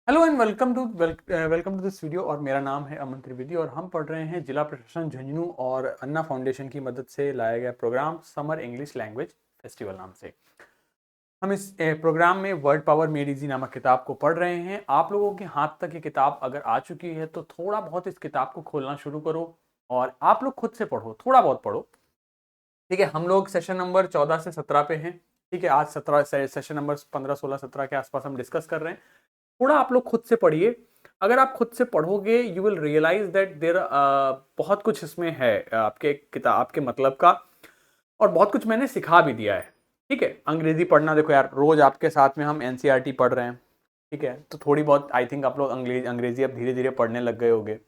Hello and welcome to this video. और मेरा नाम है अमन त्रिवेदी और हम पढ़ रहे हैं जिला प्रशासन झुंझुनू और अन्ना फाउंडेशन की मदद से लाया गया program summer English language festival नाम से। हम इस प्रोग्राम में वर्ड पावर मेड इजी नामक किताब को पढ़ रहे हैं। आप लोगों के हाथ तक ये किताब अगर आ चुकी है तो थोड़ा बहुत इस किताब को खोलना शुरू करो और आप लोग खुद से पढ़ो, थोड़ा बहुत पढ़ो। ठीक है, हम लोग सेशन नंबर 14 से 17 पे हैं। ठीक है, आज 17 सेशन नंबर 15, 16, 17 के आसपास हम डिस्कस कर रहे हैं। थोड़ा आप लोग खुद से पढ़िए। अगर आप खुद से पढ़ोगे you will realise that there बहुत कुछ इसमें है आपके किताब आपके मतलब का, और बहुत कुछ मैंने सिखा भी दिया है। ठीक है, अंग्रेजी पढ़ना देखो यार, रोज आपके साथ में हम एनसीईआरटी पढ़ रहे हैं। ठीक है, तो थोड़ी बहुत आई थिंक आप लोग अंग्रेजी अब धीरे धीरे पढ़ने लग गए होगे।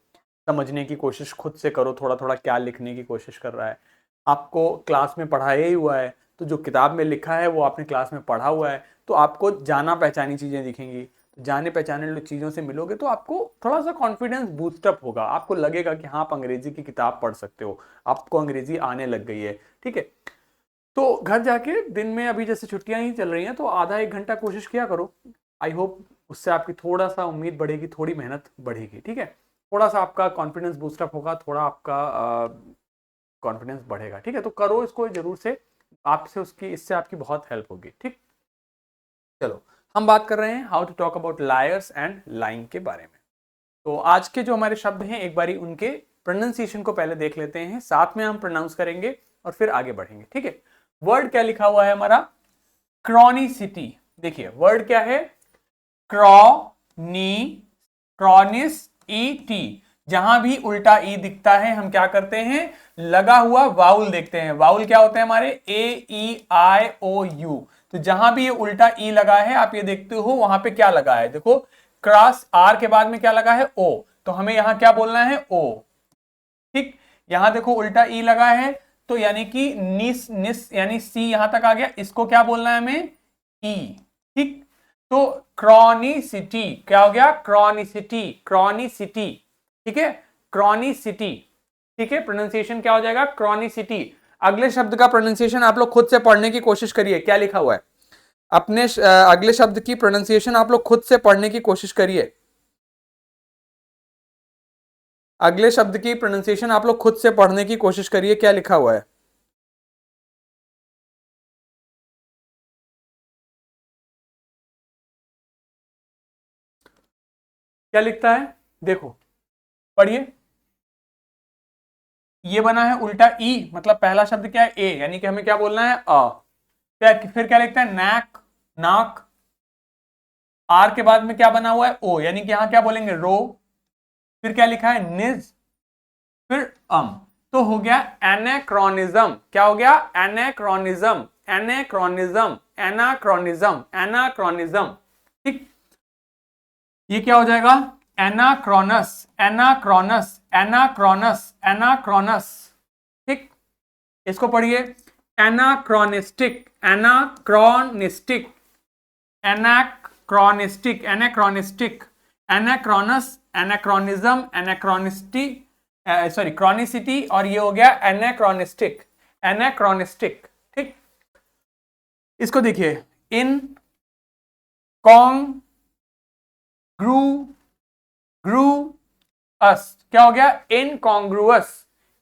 समझने की कोशिश खुद से करो, थोड़ा थोड़ा क्या लिखने की कोशिश कर रहा है। आपको क्लास में पढ़ाया ही हुआ है, तो जो किताब में लिखा है वो आपने क्लास में पढ़ा हुआ है, तो आपको जाना पहचानी चीज़ें दिखेंगी। जाने पहचाने चीज़ों से मिलोगे तो आपको थोड़ा सा कॉन्फिडेंस बूस्टअप होगा। आपको लगेगा कि हाँ, आप अंग्रेजी की किताब पढ़ सकते हो, आपको अंग्रेजी आने लग गई है। ठीक है, तो घर जाके दिन में अभी जैसे छुट्टियां ही चल रही हैं तो आधा एक घंटा कोशिश किया करो। आई होप उससे आपकी थोड़ा सा उम्मीद बढ़ेगी, थोड़ी मेहनत बढ़ेगी। ठीक है, थोड़ा सा आपका कॉन्फिडेंस बूस्टअप होगा, थोड़ा आपका कॉन्फिडेंस बढ़ेगा। ठीक है, तो करो इसको जरूर से, आपसे उसकी इससे आपकी बहुत हेल्प होगी। ठीक, चलो हम बात कर रहे हैं how to talk about liars and lying के बारे में। तो आज के जो हमारे शब्द हैं एक बारी उनके प्रोनाउंसिएशन को पहले देख लेते हैं, साथ में हम प्रोनाउंस करेंगे और फिर आगे बढ़ेंगे। ठीक है, वर्ड क्या लिखा हुआ है हमारा, क्रॉनिसिटी। देखिए वर्ड क्या है, क्रॉनी क्रॉनिस ई टी। जहां भी उल्टा ई दिखता है हम क्या करते हैं, लगा हुआ वाउल देखते हैं। वाउल क्या होते हैं हमारे, ए ई आई ओ यू। तो जहां भी ये उल्टा ई लगा है आप ये देखते हो वहां पे क्या लगा है, देखो क्रॉस आर के बाद में क्या लगा है, ओ। तो हमें यहां क्या बोलना है, ओ। ठीक, यहां देखो उल्टा ई लगा है, तो यानी कि निस निस यानी सी यहां तक आ गया, इसको क्या बोलना है हमें, ई। ठीक, तो क्रॉनिसिटी क्या हो गया, क्रॉनिसिटी, क्रॉनिसिटी। ठीक है, क्रॉनिसिटी। ठीक है, प्रोनाउंसिएशन क्या हो जाएगा, क्रॉनिसिटी। अगले शब्द का प्रोनाउंसिएशन आप लोग खुद से पढ़ने की कोशिश करिए, क्या लिखा हुआ है। अपने अगले शब्द की प्रोनाउंसिएशन आप लोग खुद से पढ़ने की कोशिश करिए। अगले शब्द की प्रोनाउंसिएशन आप लोग खुद से पढ़ने की कोशिश करिए, क्या लिखा हुआ है। क्या लिखता है, देखो पढ़िए। ये बना है उल्टा ई, मतलब पहला शब्द क्या है, ए, यानी कि हमें क्या बोलना है, अ। फिर क्या लिखता है, नैक, नाक। आर के बाद में क्या बना हुआ है, ओ, यानी कि यहां क्या बोलेंगे, रो। फिर क्या लिखा है, निज, फिर तो हो गया एनेक्रोनिज्म। क्या हो गया, एनेक्रोनिज्म, एनेक्रोनिज्म, एनाक्रोनिज्म, एनाक्रोनिज्म। ठीक, ये क्या हो जाएगा, एनाक्रोनस, एनाक्रोनस, एनाक्रोनस, एनाक्रोनस। ठीक, इसको पढ़िए, anachronistic, anachronistic, anachronistic, anachronistic, anachronous, anachronism, anachronicity, sorry chronicity, और ये हो गया एनाक्रोनिस्टिक, एनाक्रोनिस्टिक। ठीक, इसको देखिए, इन कॉन्ग ग्रू ग्रू अस, क्या हो गया, इनकॉन्ग्रुअस,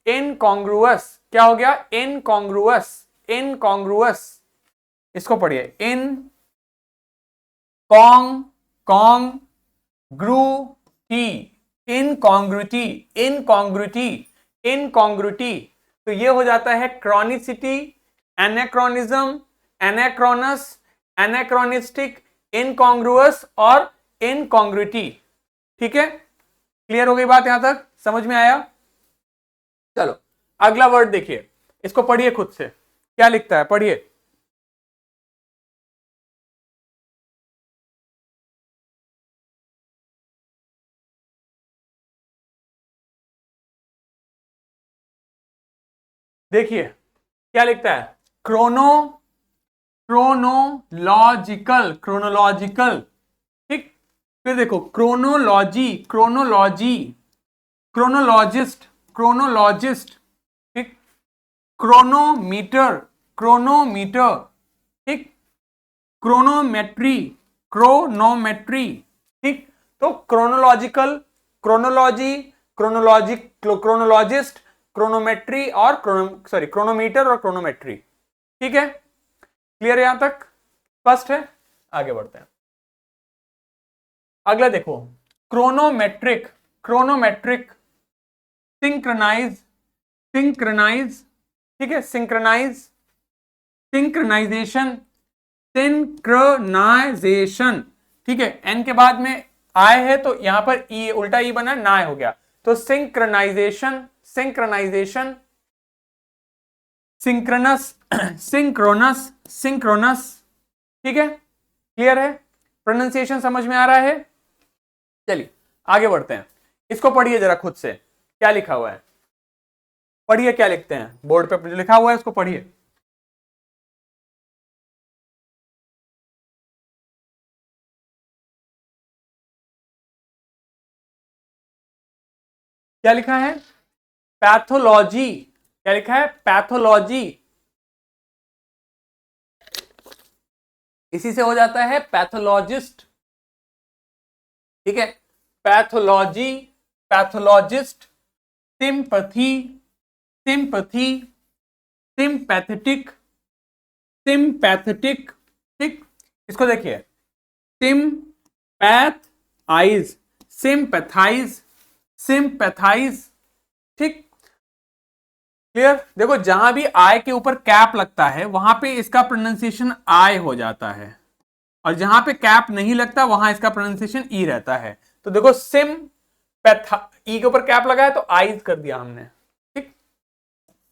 इनकॉन्ग्रुअस। क्या हो गया, इनकॉन्ग्रुअस, इनकॉन्ग्रुअस। इसको पढ़िए, इन कॉन्ग कॉन्ग ग्रू टी, इनकॉन्ग्रुटी, इनकॉन्ग्रुटी, इनकॉन्ग्रुटी। तो ये हो जाता है क्रॉनिसिटी, एनेक्रोनिज्म, एनेक्रोनस, एनेक्रोनिस्टिक, इनकॉन्ग्रुअस और इनकॉन्ग्रुटी। ठीक है, क्लियर हो गई बात, यहां तक समझ में आया। चलो अगला वर्ड देखिए, इसको पढ़िए खुद से, क्या लिखता है, पढ़िए। देखिए क्या लिखता है, क्रोनो क्रोनोलॉजिकल, क्रोनोलॉजिकल। ठीक, फिर देखो क्रोनोलॉजी, क्रोनोलॉजी, क्रोनोलॉजिस्ट, क्रोनोलॉजिस्ट। ठीक, क्रोनोमीटर, क्रोनोमीटर। ठीक, क्रोनोमेट्री, क्रोनोमेट्री। ठीक, तो क्रोनोलॉजिकल, क्रोनोलॉजी, क्रोनोलॉजिस्ट, क्रोनोमेट्री और क्रोनोमीटर और क्रोनोमेट्री। ठीक है, क्लियर है, यहां तक स्पष्ट है? आगे बढ़ते हैं। अगला देखो, क्रोनोमेट्रिक, क्रोनोमेट्रिक, सिंक्रोनाइज, सिंक्रोनाइज, ठीक है, सिंक्रोनाइज, सिंक्रोनाइजेशन, सिंक्रोनाइजेशन, ठीक है, एन के बाद में आय है तो यहां पर ई, उल्टा ई बना, ना हो गया, तो synchronisation, synchronisation, synchronous, synchronous, synchronous, ठीक है, क्लियर है, प्रोनाउंसिएशन समझ में आ रहा है? चलिए आगे बढ़ते हैं। इसको पढ़िए जरा खुद से, क्या लिखा हुआ है, पढ़िए क्या लिखते हैं, बोर्ड पे जो लिखा हुआ है उसको पढ़िए। क्या लिखा है? पैथोलॉजी, क्या लिखा है? पैथोलॉजी, इसी से हो जाता है पैथोलॉजिस्ट, ठीक है, pathology, pathologist, sympathy, sympathy, sympathetic, sympathetic, ठीक, इसको देखिए, सिंपैथाइज, सिंपैथाइज, सिंपैथाइज, ठीक, क्लियर। देखो जहां भी आई के ऊपर कैप लगता है वहां पे इसका प्रोनाउंसिएशन आई हो जाता है, और जहां पे कैप नहीं लगता वहां इसका प्रोनाउंसिएशन ई रहता है। तो देखो सिम पैथा, ई के ऊपर कैप लगा है तो आईज कर दिया हमने, ठीक।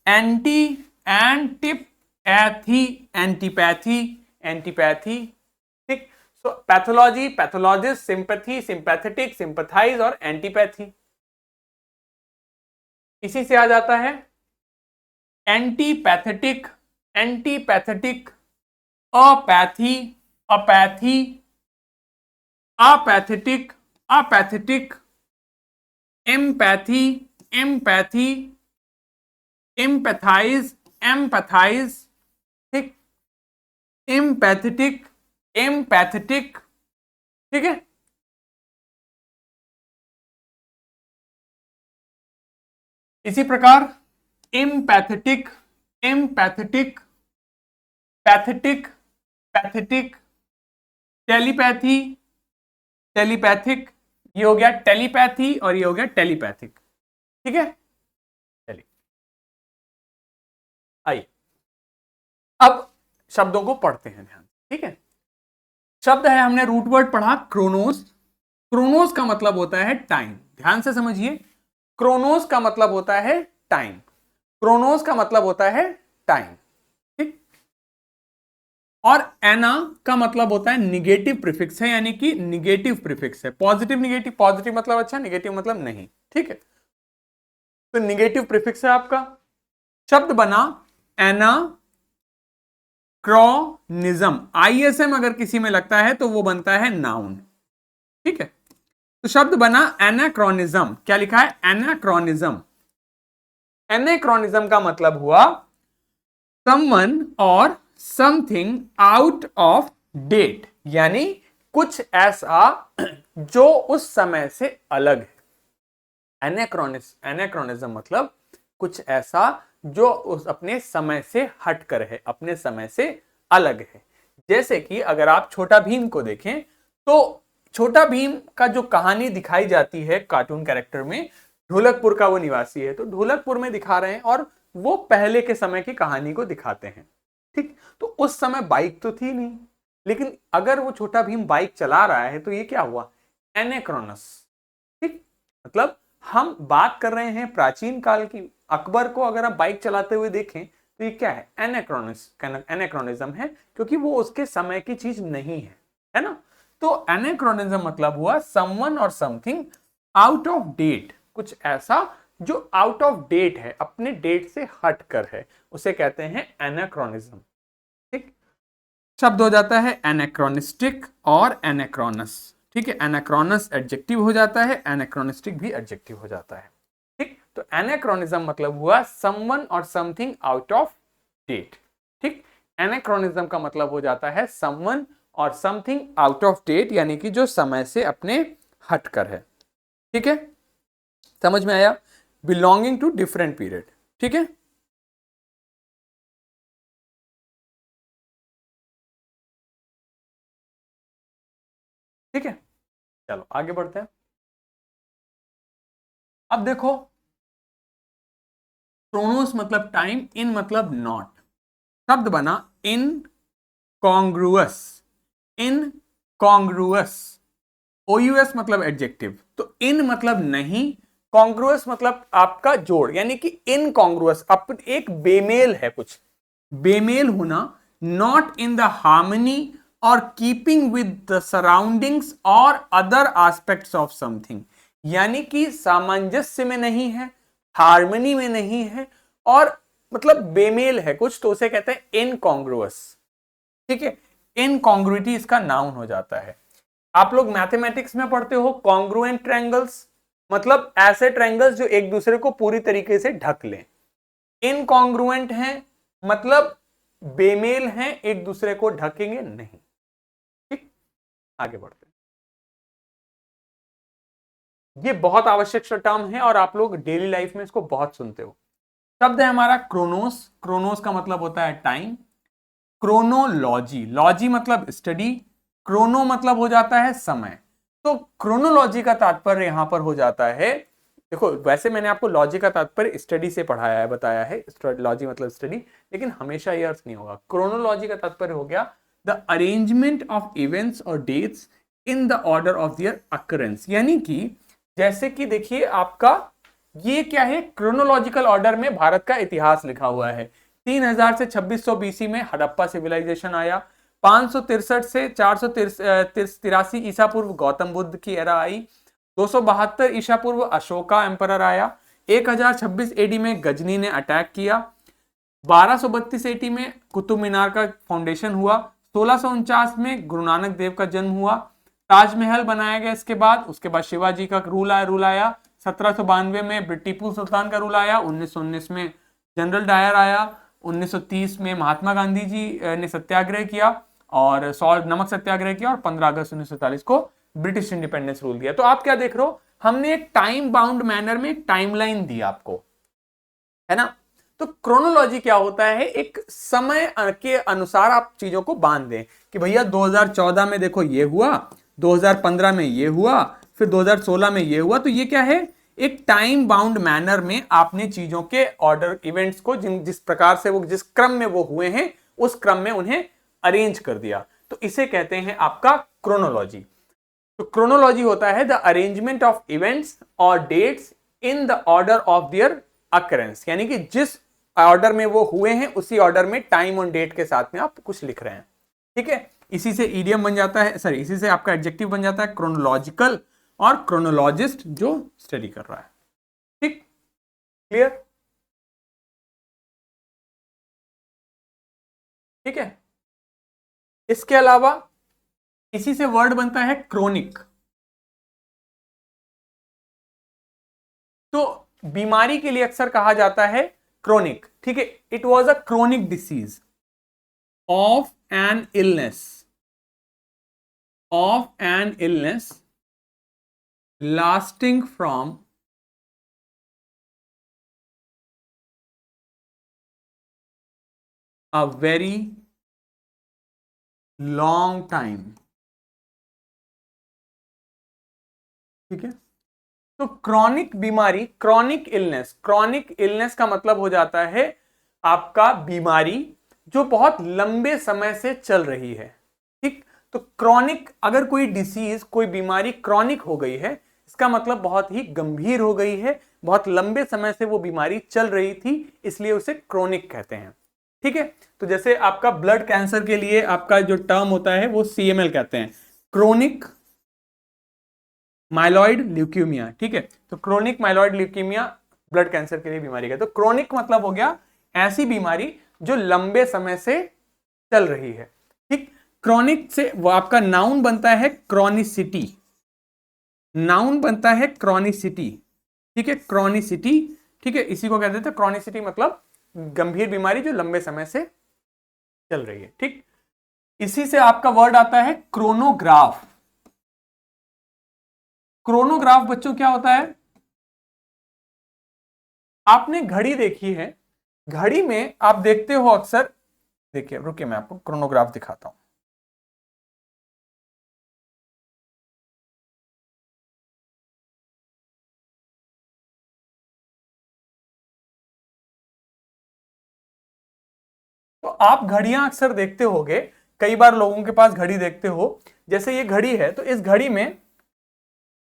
एंटी, एंटीपैथी, एंटीपैथी, एंटीपैथी, ठीक। So pathology, pathologist, sympathy, sympathetic, sympathise और एंटीपैथी, इसी से आ जाता है antipathetic, antipathetic, apathy, apathy, apathetic, apathetic, empathy, empathy, empathise, empathise, ठीक, एम्पैथेटिक, एम्पैथेटिक, ठीक है। इसी प्रकार empathetic, empathetic, pathetic, pathetic, telepathy, telepathic, ये हो गया टेलीपैथी और ये हो गया टेलीपैथिक, ठीक है। चलिए आइए अब शब्दों को पढ़ते हैं ध्यान, ठीक है। शब्द है, हमने रूट वर्ड पढ़ा क्रोनोस, क्रोनोस का मतलब होता है टाइम, ध्यान से समझिए, क्रोनोस का मतलब होता है टाइम, क्रोनोस का मतलब होता है टाइम, ठीक। और एना का मतलब होता है निगेटिव प्रीफिक्स है, यानी कि निगेटिव प्रीफिक्स है, पॉजिटिव निगेटिव, पॉजिटिव मतलब अच्छा, निगेटिव मतलब नहीं, ठीक है। तो निगेटिव प्रीफिक्स है आपका। शब्द बना एना क्रॉनिज्म, आईएसएम अगर किसी में लगता है तो वो बनता है नाउन, ठीक है। तो शब्द बना एनाक्रोनिज्म, क्या लिखा है? एनाक्रोनिज्म, एनाक्रोनिज्म का मतलब हुआ समवन और समथिंग आउट ऑफ डेट, यानी कुछ ऐसा जो उस समय से अलग है। एनाक्रोनिज्म मतलब कुछ ऐसा जो उस अपने समय से हटकर है, अपने समय से अलग है। जैसे कि अगर आप छोटा भीम को देखें तो छोटा भीम का जो कहानी दिखाई जाती है कार्टून कैरेक्टर में, ढोलकपुर का वो निवासी है, तो ढोलकपुर में दिखा रहे हैं और वो पहले के समय की कहानी को दिखाते हैं, ठीक। तो उस समय बाइक तो थी नहीं, लेकिन अगर वो छोटा भीम बाइक चला रहा है तो ये क्या हुआ? एनेक्रोनस, ठीक। मतलब हम बात कर रहे हैं प्राचीन काल की, अकबर को अगर आप बाइक चलाते हुए देखें तो ये क्या है? एनेक्रोनिज्म है, क्योंकि वो उसके समय की चीज नहीं है ना। तो एनेक्रोनिज्म मतलब हुआ समवन और समथिंग आउट ऑफ डेट, कुछ ऐसा जो आउट ऑफ डेट है, अपने डेट से हटकर है, उसे कहते हैं एनाक्रोनिज्म, ठीक। शब्द हो जाता है एनाक्रोनिस्टिक और एनाक्रोनस, ठीक है। एनाक्रोनस एडजेक्टिव हो जाता है, एनाक्रोनिस्टिक भी एडजेक्टिव हो जाता है, ठीक। तो एनाक्रोनिज्म मतलब हुआ समवन और समथिंग आउट ऑफ डेट, ठीक। एनाक्रोनिज्म का मतलब हो जाता है समवन और समथिंग आउट ऑफ डेट, यानी कि जो समय से अपने हटकर है। ठीक है, समझ में आया? Belonging to different period. ठीक है, ठीक है, चलो आगे बढ़ते हैं। अब देखो, क्रोनोस मतलब टाइम, इन मतलब नॉट, शब्द बना इन कॉन्ग्रुअस। इन कॉन्ग्रुअस, ओयूएस मतलब एडजेक्टिव, तो इन मतलब नहीं, कॉन्ग्रुअस मतलब आपका जोड़, यानी कि इनकॉन्ग्रुअस, एक बेमेल है, कुछ बेमेल होना, नॉट इन द हार्मनी और कीपिंग विद द सराउंडिंग्स और अदर एस्पेक्ट्स ऑफ समथिंग, यानी कि सामंजस्य में नहीं है, हार्मनी में नहीं है, और मतलब बेमेल है कुछ, तो उसे कहते हैं इनकॉन्ग्रुअस। ठीक है, इनकॉन्ग्रुइटी इसका नाउन हो जाता है। आप लोग मैथमेटिक्स में पढ़ते हो कॉन्ग्रुएंट ट्रायंगल्स, मतलब ऐसे ट्रायंगल्स जो एक दूसरे को पूरी तरीके से ढक लें। इनकॉन्ग्रुएंट हैं मतलब बेमेल हैं, एक दूसरे को ढकेंगे नहीं। ठीक, आगे बढ़ते हैं। ये बहुत आवश्यक टर्म है और आप लोग डेली लाइफ में इसको बहुत सुनते हो। शब्द है हमारा क्रोनोस, क्रोनोस का मतलब होता है टाइम। क्रोनोलॉजी, लॉजी मतलब स्टडी, क्रोनो मतलब हो जाता है समय, तो क्रोनोलॉजी का तात्पर्य यहां पर हो जाता है, देखो वैसे मैंने आपको लॉजी का तात्पर्य स्टडी से पढ़ाया है, बताया है, लॉजी मतलब स्टडी, लेकिन हमेशा ये अर्थ नहीं होगा। क्रोनोलॉजी का तात्पर्य हो गया द अरेंजमेंट ऑफ इवेंट्स और dates in the order of their occurrence, यानी कि जैसे कि देखिए आपका ये क्या है, क्रोनोलॉजिकल ऑर्डर में भारत का इतिहास लिखा हुआ है। 3000 से 2600 बीसी में हड़प्पा सिविलाइजेशन आया, 563 से 483 ईसा पूर्व गौतम बुद्ध की एरा आई, 272 ईसा पूर्व अशोका एम्परर आया, 1026 एडी में गजनी ने अटैक किया, 1232 एडी में कुतुब मीनार का फाउंडेशन हुआ, 1649 में गुरु नानक देव का जन्म हुआ, ताजमहल बनाया गया इसके बाद, उसके बाद शिवाजी का रूल आया, 1792 में टीपू सुल्तान का रूल आया, 1919 में जनरल डायर आया, 1930 में महात्मा गांधी जी ने सत्याग्रह किया और नमक सत्याग्रह किया, और 15 अगस्त 1947 को ब्रिटिश इंडिपेंडेंस रूल दिया। तो आप क्या देख रहे हो, हमने एक टाइम बाउंड मैनर में टाइमलाइन दी आपको, है ना। तो क्रोनोलॉजी क्या होता है, एक समय के अनुसार आप चीजों को बांध दें कि भैया 2014 में देखो ये हुआ, 2015 में ये हुआ, फिर 2016 में ये हुआ, तो ये क्या है, एक टाइम बाउंड मैनर में आपने चीजों के ऑर्डर इवेंट्स को जिस प्रकार से वो जिस क्रम में वो हुए हैं उस क्रम में उन्हें अरेंज कर दिया, तो इसे कहते हैं आपका क्रोनोलॉजी। तो क्रोनोलॉजी होता है द अरेंजमेंट ऑफ इवेंट्स और dates in the order of their occurrence, यानी कि जिस ऑर्डर में वो हुए हैं उसी ऑर्डर में टाइम और डेट के साथ में आप कुछ लिख रहे हैं। ठीक है, इसी से ईडियम बन जाता है, सॉरी इसी से आपका एडजेक्टिव बन जाता है क्रोनोलॉजिकल, और क्रोनोलॉजिस्ट जो स्टडी कर रहा है। ठीक, क्लियर? ठीक है, इसके अलावा इसी से वर्ड बनता है क्रोनिक। तो बीमारी के लिए अक्सर कहा जाता है क्रोनिक। ठीक है, it was a chronic disease of an illness, lasting from a very long time। ठीक है, तो क्रॉनिक बीमारी, क्रॉनिक इलनेस का मतलब हो जाता है आपका बीमारी जो बहुत लंबे समय से चल रही है। ठीक, तो क्रॉनिक, अगर कोई डिसीज, कोई बीमारी क्रॉनिक हो गई है, इसका मतलब बहुत ही गंभीर हो गई है, बहुत लंबे समय से वो बीमारी चल रही थी, इसलिए उसे क्रोनिक कहते हैं। ठीक है, तो जैसे आपका ब्लड कैंसर के लिए आपका जो टर्म होता है वो CML कहते हैं, क्रोनिक माइलॉइड ल्यूकीमिया। ठीक है, तो chronic myeloid leukaemia blood cancer के लिए बीमारी का, तो क्रोनिक मतलब हो गया ऐसी बीमारी जो लंबे समय से चल रही है। ठीक, क्रोनिक से वो आपका नाउन बनता है क्रॉनिसिटी, नाउन बनता है क्रॉनिसिटी। ठीक है, क्रॉनिसिटी। ठीक है, इसी को कहते थे क्रॉनिसिटी, मतलब गंभीर बीमारी जो लंबे समय से चल रही है। ठीक, इसी से आपका वर्ड आता है क्रोनोग्राफ। क्रोनोग्राफ बच्चों क्या होता है? आपने घड़ी देखी है, घड़ी में आप देखते हो अक्सर, देखिए रुकिए मैं आपको क्रोनोग्राफ दिखाता हूं। तो आप घड़ियां अक्सर देखते होगे, कई बार लोगों के पास घड़ी देखते हो। जैसे ये घड़ी है, तो इस घड़ी में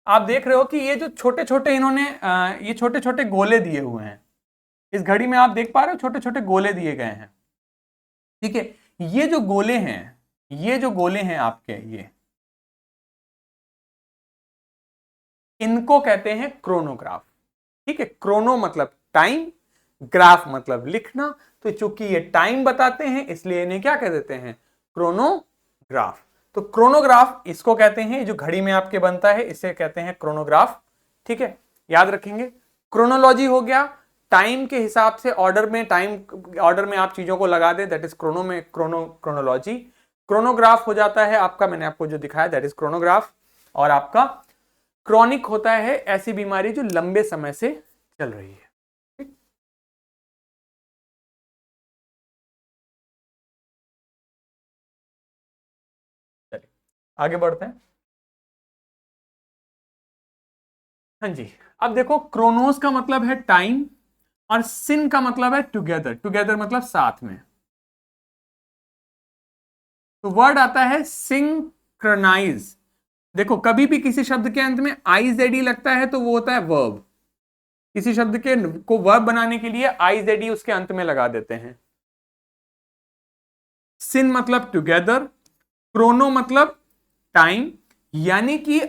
आप देख रहे हो कि ये जो छोटे छोटे इन्होंने ये छोटे छोटे गोले दिए हुए हैं। इस घड़ी में आप देख पा रहे हो छोटे छोटे गोले दिए गए हैं। ठीक है, ये जो गोले हैं, ये जो गोले हैं आपके, ये इनको कहते हैं क्रोनोग्राफ। ठीक है, क्रोनो मतलब टाइम, ग्राफ मतलब लिखना। तो चूंकि ये टाइम बताते हैं इसलिए इन्हें क्या कह देते हैं? क्रोनोग्राफ। तो क्रोनोग्राफ इसको कहते हैं, जो घड़ी में आपके बनता है इसे कहते हैं क्रोनोग्राफ। ठीक है, याद रखेंगे। क्रोनोलॉजी हो गया, टाइम के हिसाब से ऑर्डर में, टाइम ऑर्डर में आप चीजों को लगा दे, दैट इज क्रोनो में क्रोनोलॉजी। क्रोनोग्राफ हो जाता है आपका, मैंने आपको जो दिखाया दैट इज क्रोनोग्राफ। और आपका क्रॉनिक होता है ऐसी बीमारी जो लंबे समय से चल रही है। चलिए आगे बढ़ते हैं। हाँ जी, अब देखो क्रोनोस का मतलब है टाइम और सिन का मतलब है टुगेदर। टुगेदर मतलब साथ में। तो वर्ड आता है सिंक्रनाइज। देखो कभी भी किसी शब्द के अंत में आईजेडी लगता है तो वो होता है वर्ब। किसी शब्द के को वर्ब बनाने के लिए आईजेडी उसके अंत में लगा देते हैं। सिन मतलब टुगेदर, क्रोनो मतलब टाइम, यानी कि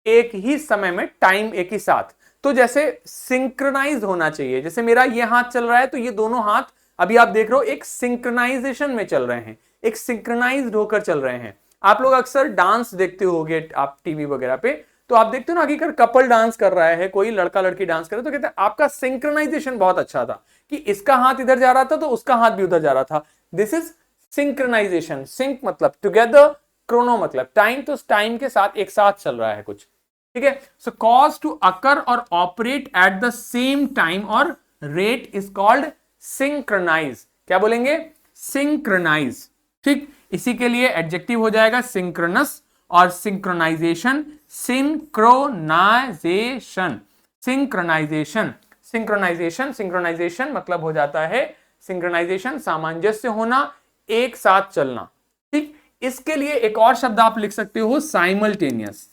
एक ही समय में, टाइम एक ही साथ। तो जैसे सिंक्रोनाइज होना चाहिए, जैसे मेरा ये हाथ चल रहा है तो ये दोनों हाथ अभी आप देख रहे हो एक सिंक्रोनाइजेशन में चल रहे हैं, एक सिंक्रोनाइज्ड होकर चल रहे हैं। आप लोग अक्सर डांस देखते होगे आप टीवी वगैरह पे, तो आप देखते हो ना कि अगर कपल डांस कर रहा है, कोई लड़का लड़की डांस कर रहे, तो कहते हैं आपका सिंक्रोनाइजेशन बहुत अच्छा था, कि इसका हाथ इधर जा रहा था तो उसका हाथ भी उधर जा रहा था। This is synchronisation. सिंक मतलब टुगेदर, क्रोनो मतलब टाइम, तो टाइम के साथ एक साथ चल रहा है कुछ। ठीक है, सो कॉज टू अकर और operate at the same time और रेट इज कॉल्ड सिंक्रोनाइज। क्या बोलेंगे? सिंक्रोनाइज। ठीक, इसी के लिए एडजेक्टिव हो जाएगा सिंक्रोनस, और synchronisation synchronisation. Synchronisation synchronisation synchronisation मतलब हो जाता है सिंक्रोनाइजेशन, सामंजस्य होना, एक साथ चलना। ठीक, इसके लिए एक और शब्द आप लिख सकते हो साइमल्टेनियस।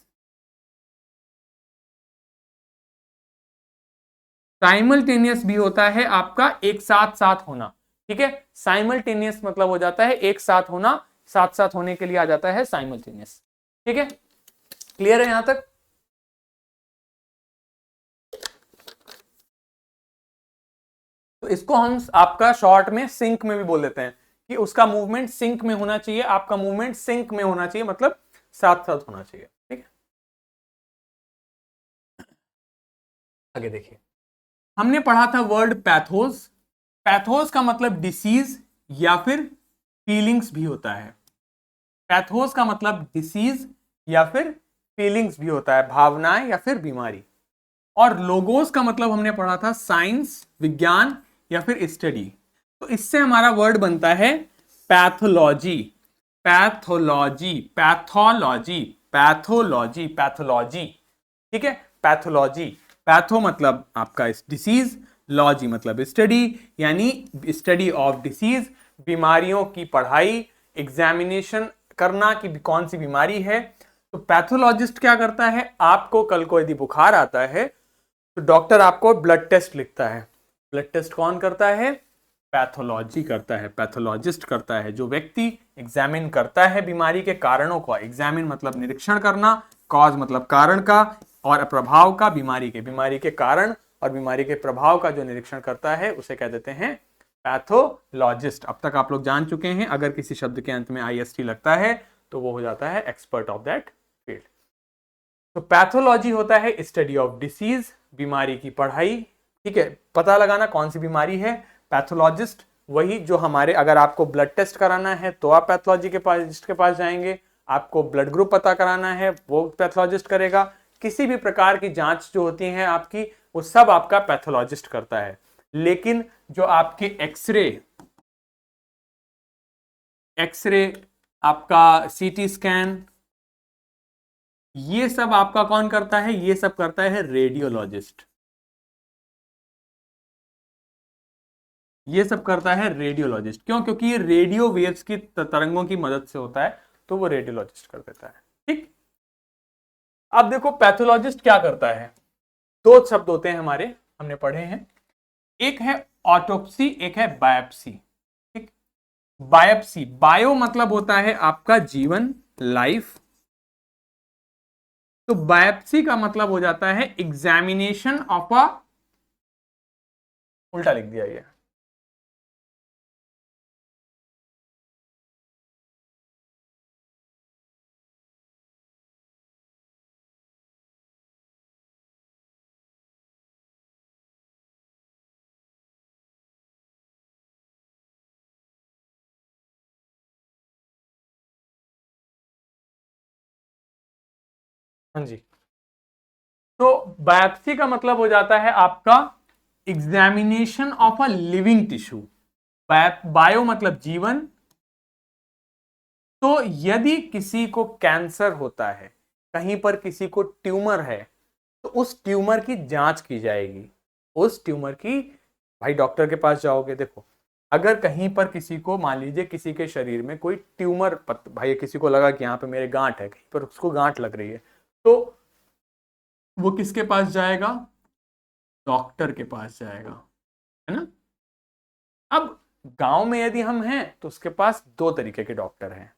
साइमल्टेनियस भी होता है आपका एक साथ साथ होना। ठीक है, साइमल्टेनियस मतलब हो जाता है एक साथ होना, साथ साथ होने के लिए आ जाता है साइमल्टेनियस। ठीक है, क्लियर है यहां तक? तो इसको हम आपका शॉर्ट में सिंक में भी बोल देते हैं, कि उसका मूवमेंट सिंक में होना चाहिए, आपका मूवमेंट सिंक में होना चाहिए, मतलब साथ साथ होना चाहिए। ठीक है, आगे देखिए, हमने पढ़ा था वर्ड पैथोस। पैथोस का मतलब डिसीज या फिर फीलिंग्स भी होता है। पैथोस का मतलब डिसीज या फिर फीलिंग्स भी होता है, भावनाएं या फिर बीमारी। और लोगोस का मतलब हमने पढ़ा था साइंस, विज्ञान या फिर स्टडी। तो इससे हमारा वर्ड बनता है pathology. Pathology pathology pathology pathology. ठीक है, पैथोलॉजी। पैथो मतलब आपका डिसीज, लॉजी मतलब स्टडी, यानी स्टडी ऑफ डिसीज, बीमारियों की पढ़ाई, एग्जामिनेशन करना कि कौन सी बीमारी है। तो पैथोलॉजिस्ट क्या करता है, आपको कल को यदि बुखार आता है तो डॉक्टर आपको ब्लड टेस्ट लिखता है। ब्लड टेस्ट कौन करता है? पैथोलॉजी करता है, पैथोलॉजिस्ट करता है। जो व्यक्ति एग्जामिन करता है बीमारी के कारणों को, एग्जामिन मतलब निरीक्षण करना, कॉज मतलब कारण का, और प्रभाव का, बीमारी के कारण और बीमारी के प्रभाव का जो निरीक्षण करता है उसे कह देते हैं पैथोलॉजिस्ट। अब तक आप लोग जान चुके हैं, अगर किसी शब्द के अंत में आईएसटी लगता है तो वो हो जाता है एक्सपर्ट ऑफ दैट फील्ड। तो पैथोलॉजी होता है स्टडी ऑफ डिसीज, बीमारी की पढ़ाई। ठीक है, पता लगाना कौन सी बीमारी है। पैथोलॉजिस्ट वही जो हमारे, अगर आपको ब्लड टेस्ट कराना है तो आप पैथोलॉजी के पास जाएंगे, आपको ब्लड ग्रुप पता कराना है वो पैथोलॉजिस्ट करेगा, किसी भी प्रकार की जांच जो होती है आपकी, वो सब आपका पैथोलॉजिस्ट करता है। लेकिन जो आपके एक्सरे, आपका सीटी स्कैन, ये सब आपका कौन करता है? ये सब करता है रेडियोलॉजिस्ट। ये सब करता है रेडियोलॉजिस्ट। क्यों? क्योंकि ये रेडियो वेव्स की तरंगों की मदद से होता है, तो वो रेडियोलॉजिस्ट कर देता है। ठीक। अब देखो पैथोलॉजिस्ट क्या करता है। दो शब्द होते हैं हमारे, हमने पढ़े हैं, एक है ऑटोप्सी, एक है बायोप्सी। ठीक। बायोप्सी, बायो मतलब होता है आपका जीवन, लाइफ। तो बायोप्सी का मतलब हो जाता है एग्जामिनेशन ऑफ अ, उल्टा लिख दिया ये, हाँ जी। तो बायोप्सी का मतलब हो जाता है आपका examination of a living tissue. Bio मतलब जीवन। तो यदि किसी को कैंसर होता है, कहीं पर किसी को ट्यूमर है, तो उस ट्यूमर की जांच की जाएगी। उस ट्यूमर की, भाई डॉक्टर के पास जाओगे, देखो अगर कहीं पर किसी को, मान लीजिए किसी के शरीर में कोई ट्यूमर, भाई किसी को लगा कि यहाँ पे मेरे गांठ है, कहीं पर उसको गांठ लग रही है, तो वो किसके पास जाएगा? डॉक्टर के पास जाएगा, है ना। अब गांव में यदि हम हैं तो उसके पास दो तरीके के डॉक्टर हैं।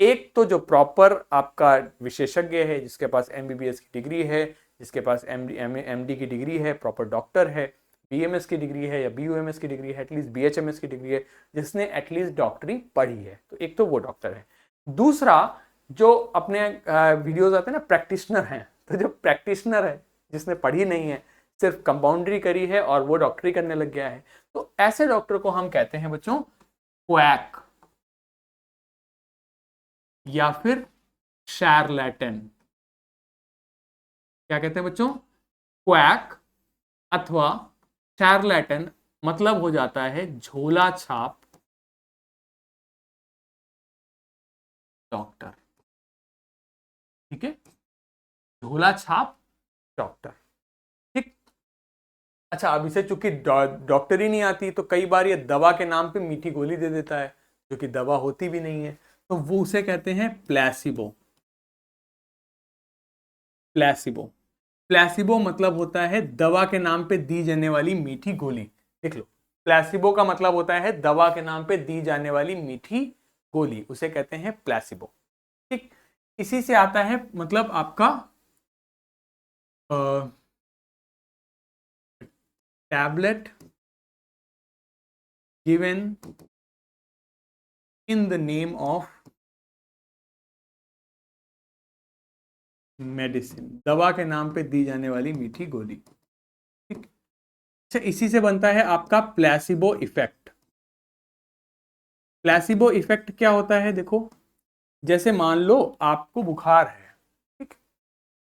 एक तो जो प्रॉपर आपका विशेषज्ञ है, जिसके पास एमबीबीएस की डिग्री है, जिसके पास एमडी की डिग्री है, प्रॉपर डॉक्टर है, बीएमएस की डिग्री है या बीयूएमएस की डिग्री है, एटलीस्ट बीएचएमएस की डिग्री है, जिसने एटलीस्ट डॉक्टरी पढ़ी है, तो एक तो वो डॉक्टर है। दूसरा, जो अपने वीडियोज आते हैं ना, प्रैक्टिशनर हैं, तो जो प्रैक्टिशनर है, जिसने पढ़ी नहीं है, सिर्फ कंपाउंड्री करी है और वो डॉक्टरी करने लग गया है, तो ऐसे डॉक्टर को हम कहते हैं बच्चों क्वैक या फिर शार्लेटन। क्या कहते हैं बच्चों? क्वैक अथवा शार्लेटन, मतलब हो जाता है झोला छाप डॉक्टर। ठीक है, झोला छाप डॉक्टर। ठीक। अच्छा, अब इसे चूंकि डॉक्टर ही नहीं आती, तो कई बार ये दवा के नाम पे मीठी गोली दे देता है, जो कि दवा होती भी नहीं है, तो वो उसे कहते हैं प्लेसिबो। प्लेसिबो, प्लेसिबो मतलब होता है दवा के नाम पे दी जाने वाली मीठी गोली। देख लो, प्लेसिबो का मतलब होता है दवा के नाम पे दी जाने वाली मीठी गोली, उसे कहते हैं प्लेसिबो। ठीक। इसी से आता है मतलब आपका tablet given in the name of medicine, दवा के नाम पे दी जाने वाली मीठी गोली। ठीक। अच्छा, इसी से बनता है आपका प्लेसिबो इफेक्ट। प्लेसिबो इफेक्ट क्या होता है? देखो, जैसे मान लो आपको बुखार है, ठीक,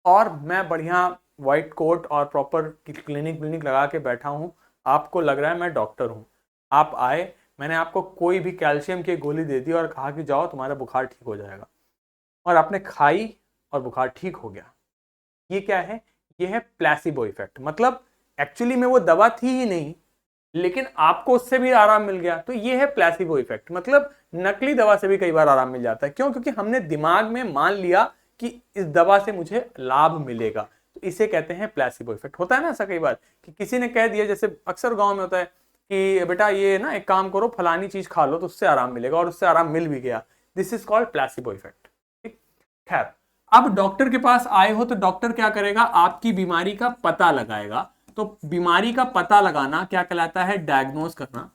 और मैं बढ़िया व्हाइट कोट और प्रॉपर क्लिनिक क्लिनिक लगा के बैठा हूं, आपको लग रहा है मैं डॉक्टर हूं, आप आए, मैंने आपको कोई भी कैल्शियम की गोली दे दी और कहा कि जाओ तुम्हारा बुखार ठीक हो जाएगा, और आपने खाई और बुखार ठीक हो गया। ये क्या है? ये है प्लेसिबो इफेक्ट। मतलब एक्चुअली में वो दवा थी ही नहीं, लेकिन आपको उससे भी आराम मिल गया, तो ये है प्लेसिबो इफेक्ट। मतलब नकली दवा से भी कई बार आराम मिल जाता है। क्यों? क्योंकि हमने दिमाग में मान लिया कि इस दवा से मुझे लाभ मिलेगा, तो इसे कहते हैं प्लेसिबो इफेक्ट। होता है ना ऐसा कई बार कि किसी ने कह दिया, जैसे अक्सर गांव में होता है कि बेटा ये ना एक काम करो, फलानी चीज खा लो तो उससे आराम मिलेगा, और उससे आराम मिल भी गया। This is called placebo effect. ठीक। खैर, अब डॉक्टर के पास आए हो तो डॉक्टर क्या करेगा? आपकी बीमारी का पता लगाएगा। तो बीमारी का पता लगाना क्या कहलाता है? डायग्नोस करना।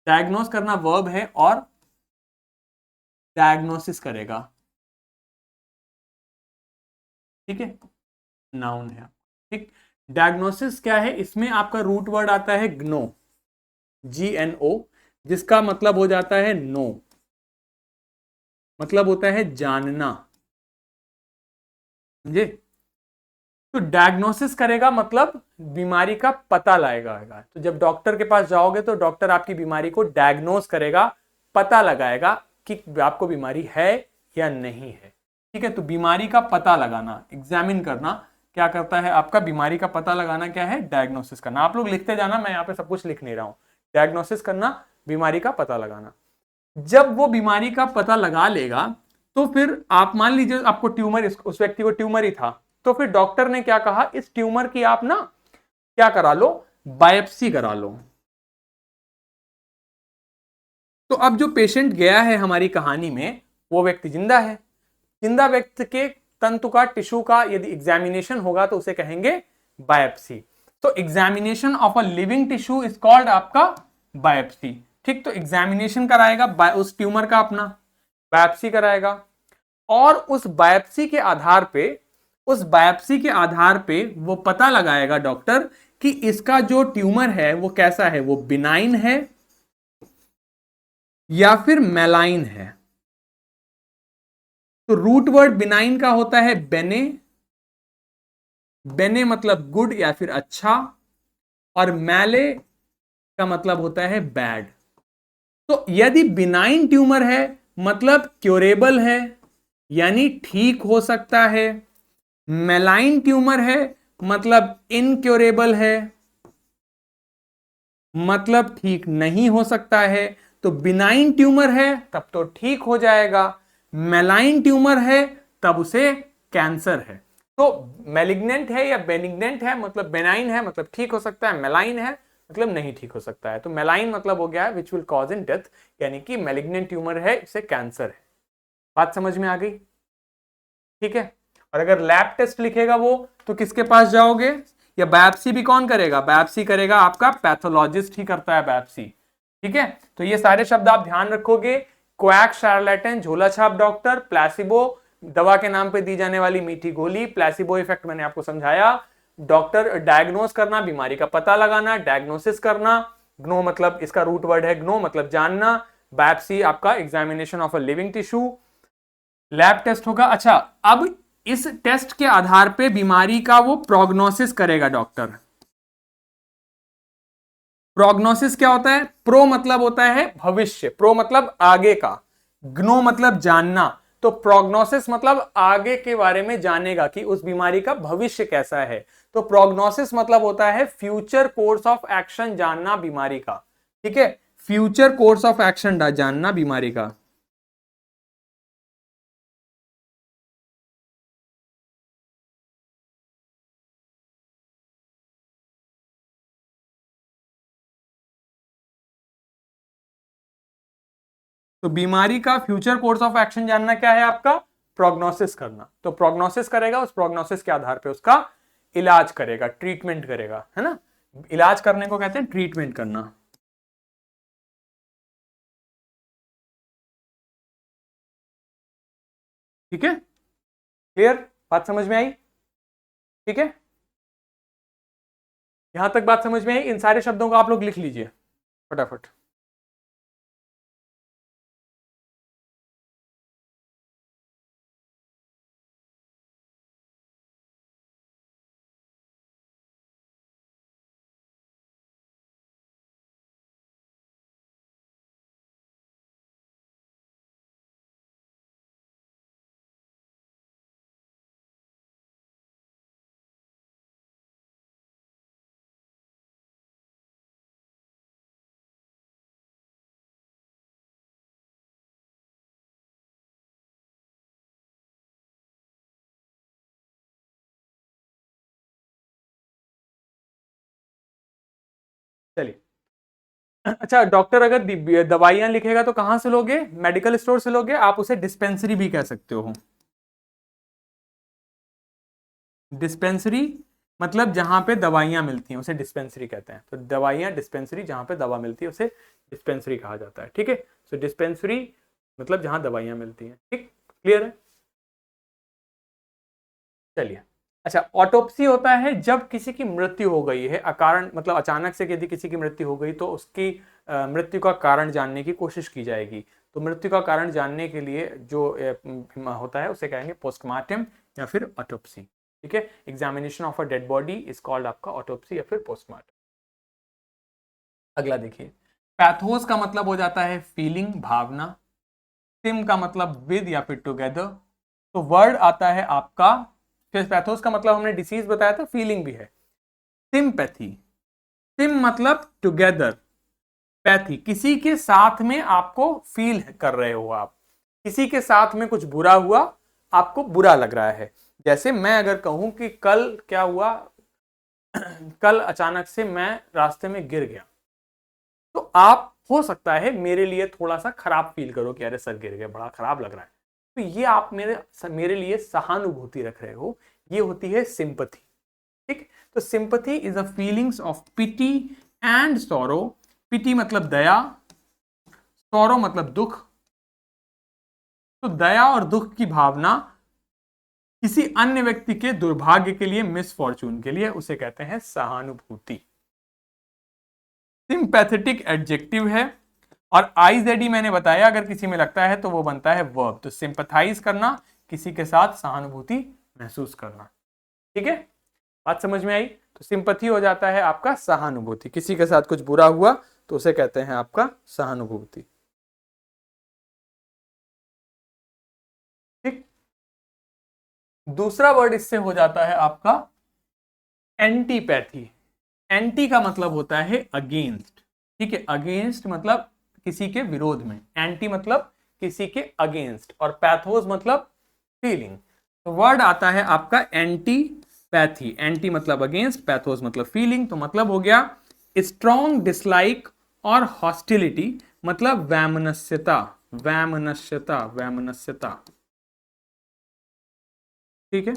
डायग्नोस करना वर्ब है, और डायग्नोसिस करेगा, ठीक है, नाउन है। ठीक। डायग्नोसिस क्या है? इसमें आपका रूट वर्ड आता है ग्नो, GNO, जिसका मतलब हो जाता है नो, मतलब होता है जानना, समझे। तो डायग्नोसिस करेगा मतलब बीमारी का पता लगाएगा। तो जब डॉक्टर के पास जाओगे तो डॉक्टर आपकी बीमारी को डायग्नोस करेगा, पता लगाएगा कि आपको बीमारी है या नहीं है। ठीक है, तो बीमारी का पता लगाना, एग्जामिन करना क्या करता है आपका, बीमारी का पता लगाना क्या है, डायग्नोसिस करना। आप लोग लिखते जाना, मैं यहाँ पे सब कुछ लिख नहीं रहा हूं। डायग्नोसिस करना, बीमारी का पता लगाना। जब वो बीमारी का पता लगा लेगा तो फिर आप मान लीजिए आपको ट्यूमर, उस व्यक्ति को ट्यूमर ही था, तो फिर डॉक्टर ने क्या कहा, इस ट्यूमर की आप ना क्या करा लो, बायोप्सी करा लो। तो अब जो पेशेंट गया है हमारी कहानी में, वो व्यक्ति जिंदा है। जिंदा व्यक्ति के तंतु का, टिश्यू का यदि एग्जामिनेशन होगा तो उसे कहेंगे बायोप्सी। तो examination of a living tissue is called आपका बायोप्सी। ठीक, तो एग्जामिनेशन कराएगा उस ट्यूमर का, अपना बायोप्सी कराएगा, और उस बायोप्सी के आधार पे, उस बायोप्सी के आधार पे वो पता लगाएगा डॉक्टर कि इसका जो ट्यूमर है वो कैसा है, वो बिनाइन है या फिर मैलाइन है। तो रूट वर्ड बिनाइन का होता है बेने, बेने मतलब गुड या फिर अच्छा, और मैले का मतलब होता है बैड। तो यदि बिनाइन ट्यूमर है मतलब क्योरेबल है, यानी ठीक हो सकता है। मैलाइन ट्यूमर है मतलब इनक्योरेबल है, मतलब ठीक नहीं हो सकता है। तो बिनाइन ट्यूमर है तब तो ठीक हो जाएगा, मैलाइन ट्यूमर है तब उसे कैंसर है। तो मैलिग्नेंट है या बेनिग्नेंट है मतलब बेनाइन है मतलब ठीक हो सकता है, मैलाइन है मतलब नहीं ठीक हो सकता है। तो मैलाइन मतलब हो गया है which will cause in death, यानी कि मैलिग्नेंट ट्यूमर है, इसे कैंसर है। बात समझ में आ गई? ठीक है। और अगर लैब टेस्ट लिखेगा वो, तो किसके पास जाओगे, या बायोप्सी भी कौन करेगा, बायोप्सी करेगा आपका पैथोलॉजिस्ट ही करता है बायोप्सी। ठीक है, तो ये सारे शब्द आप ध्यान रखोगे। क्वैक, शार्लेटन, झोला छाप डॉक्टर, प्लेसिबो दवा के नाम पे दी जाने वाली मीठी गोली, प्लेसिबो इफेक्ट मैंने आपको समझाया। डॉक्टर डायग्नोस करना, बीमारी का पता लगाना, डायग्नोसिस करना, ग्नो मतलब इसका रूट वर्ड है ग्नो मतलब जानना, बायोप्सी आपका examination of a living tissue, lab test होगा। अच्छा, अब इस टेस्ट के आधार पे बीमारी का वो प्रोग्नोसिस करेगा डॉक्टर। प्रोग्नोसिस क्या होता है, प्रो मतलब होता है भविष्य, प्रो मतलब आगे का, ग्नो मतलब जानना। तो प्रोग्नोसिस मतलब आगे के बारे में जानेगा कि उस बीमारी का भविष्य कैसा है। तो प्रोग्नोसिस मतलब होता है फ्यूचर कोर्स ऑफ एक्शन, जानना बीमारी का। ठीक है, फ्यूचर कोर्स ऑफ एक्शन जानना बीमारी का। तो बीमारी का फ्यूचर कोर्स ऑफ एक्शन जानना क्या है आपका, प्रोग्नोसिस करना। तो प्रोग्नोसिस करेगा, उस प्रोग्नोसिस के आधार पे उसका इलाज करेगा, ट्रीटमेंट करेगा, है ना। इलाज करने को कहते हैं ट्रीटमेंट करना। ठीक है, क्लियर, बात समझ में आई? ठीक है, यहां तक बात समझ में आई? इन सारे शब्दों को आप लोग लिख लीजिए फटाफट। चलिए, अच्छा, डॉक्टर अगर दवाइयां लिखेगा तो कहां से लोगे, मेडिकल स्टोर से लोगे, आप उसे डिस्पेंसरी भी कह सकते हो। डिस्पेंसरी मतलब जहां पे दवाइयां मिलती हैं उसे डिस्पेंसरी कहते हैं। तो दवाइयां, डिस्पेंसरी जहां पे दवा मिलती है उसे डिस्पेंसरी कहा जाता है। ठीक है, सो डिस्पेंसरी मतलब जहां दवाइयां मिलती हैं। ठीक, क्लियर है? चलिए, अच्छा, ऑटोप्सी होता है जब किसी की मृत्यु हो गई है अकारण, मतलब अचानक से यदि किसी की मृत्यु हो गई तो उसकी मृत्यु का कारण जानने की कोशिश की जाएगी। तो मृत्यु का कारण जानने के लिए जो होता है उसे कहेंगे पोस्टमार्टम या फिर ऑटोप्सी। ठीक है, examination of a dead body is called आपका ऑटोप्सी या फिर पोस्टमार्टम। अगला देखिए, पैथोस का मतलब हो जाता है फीलिंग, भावना। सिम का मतलब विद या फिर टुगेदर। तो वर्ड आता है आपका, फिर पैथोस का मतलब हमने डिसीज बताया था, फीलिंग भी है। सिंपैथी, सिम मतलब टुगेदर, पैथी किसी के साथ में आपको फील कर रहे हो, आप किसी के साथ में कुछ बुरा हुआ, आपको बुरा लग रहा है। जैसे मैं अगर कहूं कि कल क्या हुआ, कल अचानक से मैं रास्ते में गिर गया, तो आप हो सकता है मेरे लिए थोड़ा सा खराब फील करो कि अरे सर गिर गया, बड़ा खराब लग रहा है। तो ये आप मेरे लिए सहानुभूति रख रहे हो, ये होती है सिंपथी। ठीक, तो sympathy is a feelings of pity and sorrow. Pity मतलब दया, सॉरो मतलब दुख। तो दया और दुख की भावना किसी अन्य व्यक्ति के दुर्भाग्य के लिए, मिसफॉर्चून के लिए, उसे कहते हैं सहानुभूति। सिंपैथेटिक एडजेक्टिव है, और आईजेडी मैंने बताया अगर किसी में लगता है तो वो बनता है वर्ब। तो सिंपैथाइज करना, किसी के साथ सहानुभूति महसूस करना। ठीक है, बात समझ में आई? तो सिंपैथी हो जाता है आपका सहानुभूति, किसी के साथ कुछ बुरा हुआ तो उसे कहते हैं आपका सहानुभूति। ठीक, दूसरा वर्ड इससे हो जाता है आपका एंटीपैथी। एंटी का मतलब होता है अगेंस्ट। ठीक है, अगेंस्ट मतलब किसी के विरोध में, एंटी मतलब किसी के अगेंस्ट, और पैथोस मतलब फीलिंग। तो वर्ड आता है आपका एंटीपैथी। एंटी मतलब अगेंस्ट, पैथोस मतलब फीलिंग। तो मतलब हो गया स्ट्रॉन्ग डिसलाइक और हॉस्टिलिटी, मतलब वैमनस्यता, वैमनस्यता, वैमनस्यता। ठीक है,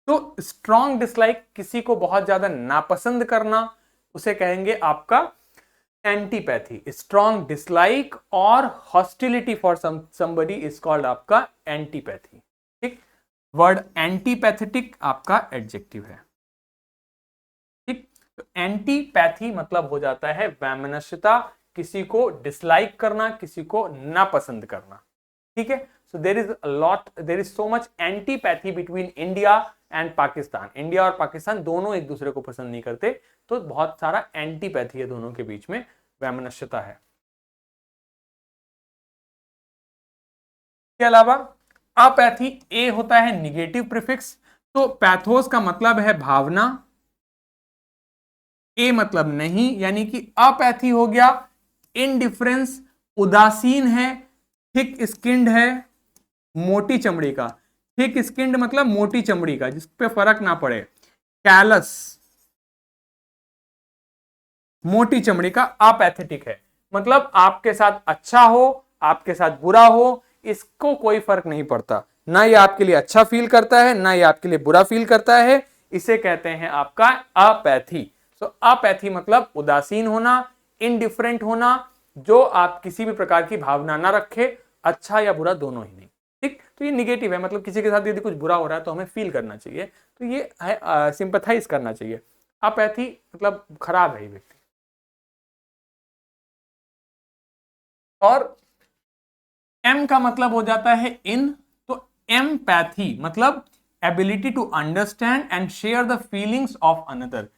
तो स्ट्रॉन्ग डिसलाइक, किसी को बहुत ज्यादा नापसंद करना, उसे कहेंगे आपका एंटीपैथी। स्ट्रॉन्ग डिसलाइक और hostility for somebody is called आपका एंटीपैथी। ठीक, वर्ड एंटीपैथेटिक आपका एडजेक्टिव है। ठीक, तो एंटीपैथी मतलब हो जाता है वैमनस्यता, किसी को डिसलाइक करना, किसी को नापसंद करना। ठीक है, so there is so much antipathy between India and Pakistan. India और पाकिस्तान दोनों एक दूसरे को पसंद नहीं करते, तो बहुत सारा एंटीपैथी है दोनों के बीच में, वैमनस्यता है। के अलावा अपैथी, ए होता है निगेटिव प्रीफिक्स। तो पैथोस का मतलब है भावना, ए मतलब नहीं, यानी कि अपैथी हो गया इनडिफरेंस, उदासीन है, थिक स्किन्ड है, मोटी चमड़ी का। थिक स्किन्ड मतलब मोटी चमड़ी का, जिस पे फर्क ना पड़े। कैलस, मोटी चमड़ी का, अपैथेटिक है, मतलब आपके साथ अच्छा हो, आपके साथ बुरा हो, इसको कोई फर्क नहीं पड़ता, ना ये आपके लिए अच्छा फील करता है, ना ये आपके लिए बुरा फील करता है। इसे कहते हैं आपका अपैथी। तो अपैथी मतलब उदासीन होना, इनडिफरेंट होना, जो आप किसी भी प्रकार की भावना ना रखे, अच्छा या बुरा दोनों ही नहीं। ठीक, तो ये निगेटिव है, मतलब किसी के साथ यदि कुछ बुरा हो रहा है तो हमें फील करना चाहिए, तो ये है सिंपैथाइज करना चाहिए। अपैथी मतलब खराब है ये व्यक्ति। और एम का मतलब हो जाता है इन। तो एम्पैथी मतलब ability to understand and share the feelings of another,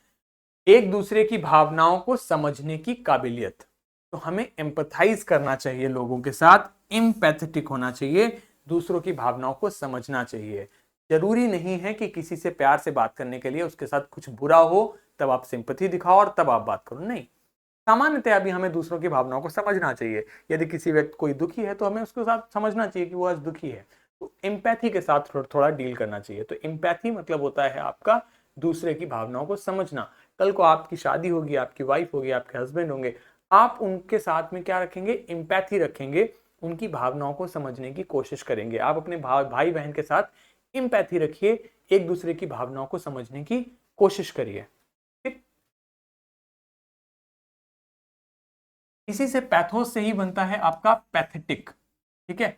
एक दूसरे की भावनाओं को समझने की काबिलियत। तो हमें एम्पथाइज करना चाहिए लोगों के साथ, एम्पैथेटिक होना चाहिए, दूसरों की भावनाओं को समझना चाहिए। जरूरी नहीं है कि किसी से प्यार से बात करने के लिए उसके साथ कुछ बुरा हो तब आप सिंपैथी दिखाओ और तब आप बात करो, नहीं। सामान्यतः अभी हमें दूसरों की भावनाओं को समझना चाहिए। यदि किसी व्यक्ति कोई दुखी है तो हमें उसके साथ समझना चाहिए कि वो आज दुखी है, तो एम्पैथी के साथ थोड़ा डील करना चाहिए। तो एम्पैथी मतलब होता है आपका दूसरे की भावनाओं को समझना। कल को आपकी शादी होगी, आपकी वाइफ होगी, आपके हस्बैंड होंगे, आप उनके साथ में क्या रखेंगे, एम्पैथी रखेंगे, उनकी भावनाओं को समझने की कोशिश करेंगे। आप अपने भाई बहन के साथ एम्पैथी रखिए, एक दूसरे की भावनाओं को समझने की कोशिश करिए। इसी से पैथोस से ही बनता है आपका पैथेटिक। ठीक है,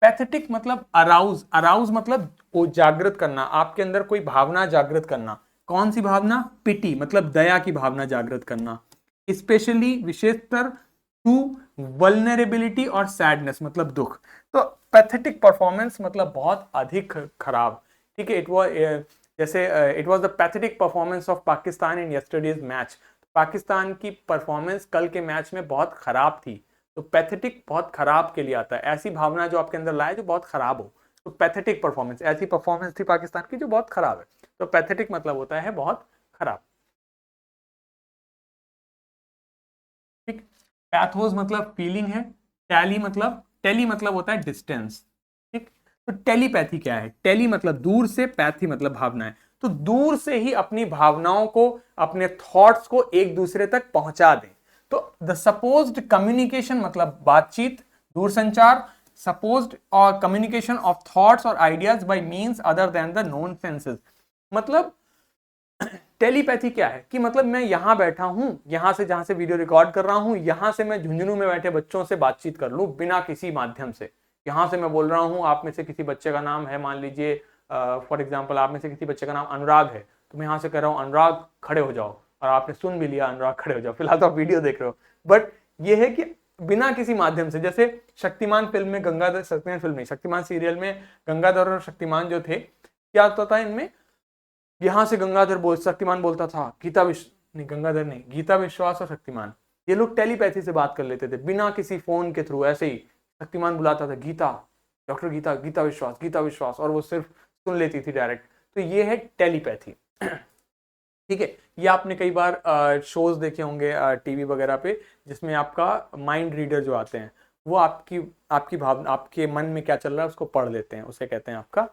पैथेटिक मतलब अराउज, अराउज मतलब को जागृत करना, आपके अंदर कोई भावना जागृत करना। कौन सी भावना? पिटी मतलब दया की भावना जागृत करना, स्पेशली विशेषतर टू वल्नरेबिलिटी और सैडनेस मतलब दुख। तो पैथेटिक परफॉर्मेंस मतलब बहुत अधिक खराब। ठीक है, इट वाज जैसे it was the pathetic performance of Pakistan in yesterday's match, Pakistan की परफॉर्मेंस कल के मैच में बहुत खराब थी। तो पैथेटिक बहुत खराब के लिए आता है, ऐसी भावना जो आपके अंदर लाए जो बहुत खराब हो। तो पैथेटिक परफॉर्मेंस, ऐसी परफॉर्मेंस थी पाकिस्तान की जो बहुत खराब है। तो पैथेटिक मतलब होता है बहुत खराब। ठीक, पैथोस मतलब फीलिंग है, टेली मतलब होता है डिस्टेंस। ठीक, तो टेलीपैथी क्या है? टेली मतलब दूर से, पैथी मतलब भावना है। तो दूर से ही अपनी भावनाओं को, अपने थॉट्स को एक दूसरे तक पहुंचा दें। तो द सपोज्ड कम्युनिकेशन मतलब बातचीत, दूरसंचार, सपोज्ड और कम्युनिकेशन ऑफ थॉट्स और ideas by means other than the known senses. मतलब टेलीपैथी क्या है कि मतलब मैं यहां बैठा हूं, यहां से जहां से वीडियो रिकॉर्ड कर रहा हूं, यहां से मैं झुंझुनू में बैठे बच्चों से बातचीत कर लूं बिना किसी माध्यम से। यहां से मैं बोल रहा हूं, आप में से किसी बच्चे का नाम है, मान लीजिए फॉर एग्जाम्पल आप में से किसी बच्चे का नाम अनुराग है, तो मैं यहां से कह रहा हूं अनुराग खड़े हो जाओ, और आपने सुन भी लिया अनुराग खड़े हो जाओ। फिलहाल तो आप वीडियो देख रहे हो, बट ये है कि बिना किसी माध्यम से। जैसे शक्तिमान फिल्म में गंगाधर, शक्तिमान फिल्म नहीं, शक्तिमान सीरियल में गंगाधर और शक्तिमान जो थे, क्या होता था इनमें, यहां से गंगाधर शक्तिमान बोलता था, नहीं गंगाधर नहीं, गीता विश्वास और शक्तिमान, ये लोग टेलीपैथी से बात कर लेते थे बिना किसी फोन के थ्रू। ऐसे ही शक्तिमान बुलाता था गीता, डॉक्टर गीता, गीता विश्वास, गीता विश्वास, और वो सिर्फ सुन लेती थी डायरेक्ट। तो ये है टेलीपैथी। ठीक है, ये आपने कई बार शोज देखे होंगे टीवी वगैरह पे, जिसमें आपका माइंड रीडर जो आते हैं, वो आपकी आपकी भावना, आपके मन में क्या चल रहा है उसको पढ़ लेते हैं, उसे कहते हैं आपका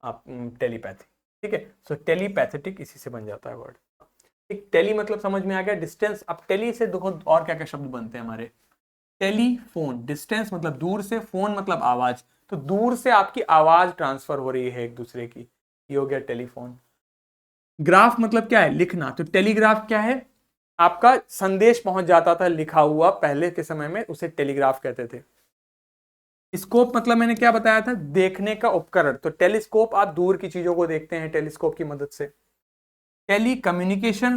आप टेलीपैथी। ठीक है, सो टेलीपैथेटिक इसी से बन जाता है वर्ड। एक टेली मतलब समझ में आ गया, डिस्टेंस। अब टेली से देखो और क्या क्या शब्द बनते हैं हमारे। टेलीफोन, डिस्टेंस मतलब दूर से, फोन मतलब आवाज, तो दूर से आपकी आवाज ट्रांसफर हो रही है एक दूसरे की, ये हो गया टेलीफोन। ग्राफ मतलब क्या है? लिखना, तो टेलीग्राफ क्या है? आपका संदेश पहुंच जाता था लिखा हुआ, पहले के समय में उसे टेलीग्राफ कहते थे। स्कोप मतलब मैंने क्या बताया था? देखने का उपकरण। तो टेलीस्कोप, आप दूर की चीजों को देखते हैं टेलीस्कोप की मदद से। टेली कम्युनिकेशन